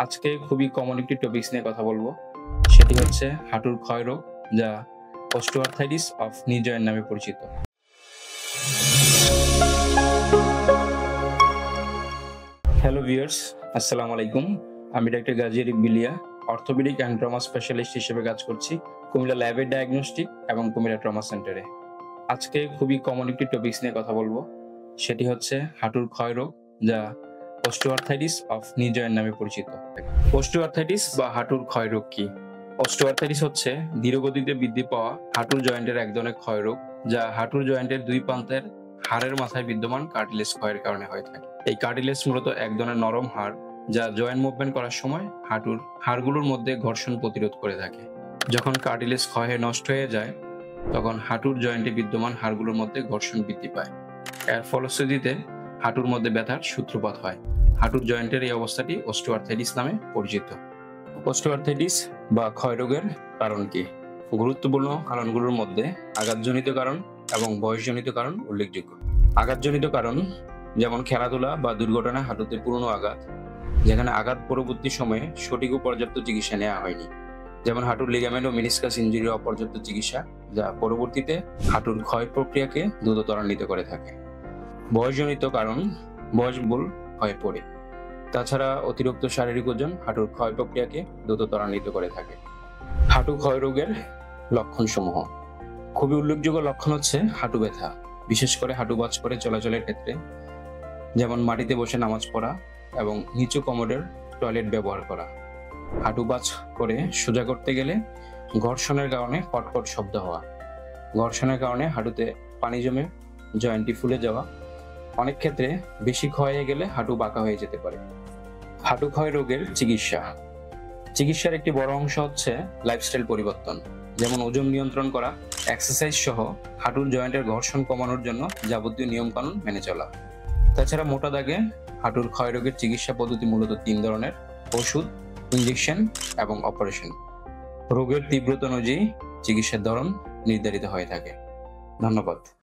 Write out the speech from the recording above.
আজকে খুবই কমন একটি টপিকস নিয়ে কথা বলবো। সেটি হচ্ছে হাঁটুর ক্ষয়রোগ, যা অস্টিওআর্থ্রাইটিস অফ নি জয়েন্ট নামে পরিচিত। হ্যালো ভিউয়ার্স, আসসালামু আলাইকুম। আমি doctor Gazi Arif Biliya, orthopaedic and trauma specialist হিসেবে কাজ করছি কুমিল্লা ল্যাবের ডায়াগনস্টিক এবং কুমিল্লা ট্রমা সেন্টারে। আজকে খুবই কমন একটি টপিকস নিয়ে কথা বলবো। সেটি হচ্ছে হাঁটুর ক্ষয়রোগ, যা অস্টিওআর্থ্রাইটিস অফ নি জয়েন্ট নামে পরিচিত। অস্টিওআর্থ্রাইটিস বা হাঁটুর ক্ষয়রোগ কি? অস্টিওআর্থ্রাইটিস হচ্ছে ধীরগতিতে বৃদ্ধি পাওয়া হাঁটুর জয়েন্টের এক ধরনের ক্ষয়রোগ, যা হাঁটুর জয়েন্টের দুই প্রান্তের হাড়ের মাথায় বিদ্যমান কার্টিলেজ ক্ষয়ের কারণে হয়ে থাকে। এই কার্টিলেজ মূলত এক ধরনের নরম হাড়, যা জয়েন্ট মুভমেন্ট করার সময় হাঁটুর হাড়গুলোর মধ্যে ঘর্ষণ প্রতিরোধ করে থাকে। যখন কার্টিলেজ ক্ষয় হয়ে নষ্ট হয়ে যায়, তখন হাঁটুর জয়েন্টে বিদ্যমান হাড়গুলোর মধ্যে ঘর্ষণ বৃদ্ধি পায়। এর ফলশ্রুতিতে হাঁটুর মধ্যে ব্যথার সূত্রপাত হয়। হাঁটুর জয়েন্টের এই অবস্থাটি অস্টিওআর্থ্রাইটিস নামে পরিচিত। অস্টিওআর্থ্রাইটিস বা ক্ষয়রোগের কারণ কি? গুরুত্বপূর্ণ কারণগুলোর মধ্যে আঘাতজনিত কারণ এবং বয়সজনিত কারণ উল্লেখযোগ্য। আঘাতজনিত কারণ যেমন খেলাধুলা বা দুর্ঘটনায় হাঁটুতে পুরনো আঘাত, যেখানে আঘাত পরবর্তী সময়ে সঠিক ও পর্যাপ্ত চিকিৎসা নেওয়া হয়নি, যেমন হাঁটুর লিগামেন্ট ও মেনিসকাস ইনজুরির অপর্যাপ্ত চিকিৎসা, যা পরবর্তীতে হাঁটুর ক্ষয় প্রক্রিয়াকে দ্রুত ত্বরান্বিত করে থাকে। বয়সজনিত কারণ বয়সবহুল হয়ে পড়ে। তাছাড়া অতিরিক্ত শারীরিক ওজন হাঁটুর ক্ষয় প্রক্রিয়াকে দ্রুত ত্বরান্বিত করে থাকে। হাঁটু ক্ষয় রোগের লক্ষণসমূহ। খুবই উল্লেখযোগ্য লক্ষণ হচ্ছে হাঁটু ব্যথা, বিশেষ করে হাঁটু ভাঁজ করে চলাচলের ক্ষেত্রে, যেমন মাটিতে বসে নামাজ পড়া এবং নিচু কমোডের টয়লেট ব্যবহার করা। হাঁটু ভাঁজ করে সোজা করতে গেলে ঘর্ষণের কারণে কটকট শব্দ হওয়া। ঘর্ষণের কারণে হাঁটুতে পানি জমে জয়েন্টটি ফুলে যাওয়া। অনেক ক্ষেত্রে বেশি ক্ষয় হয়ে গেলে হাঁটু বাঁকা হয়ে যেতে পারে। হাঁটু ক্ষয় রোগের চিকিৎসা। চিকিৎসার একটি বড় অংশ হচ্ছে লাইফস্টাইল পরিবর্তন, যেমন ওজন নিয়ন্ত্রণ করা, এক্সারসাইজ সহ হাঁটুর জয়েন্টের ঘর্ষণ কমানোর জন্য যাবতীয় নিয়মকানুন মেনে চলা। তাছাড়া মোটা দাগে হাঁটুর ক্ষয় রোগের চিকিৎসা পদ্ধতি মূলত 3 ধরনের: ওষুধ, ইনজেকশন এবং অপারেশন। রোগের তীব্রতা অনুযায়ী চিকিৎসার ধরন নির্ধারিত হয়ে থাকে। ধন্যবাদ।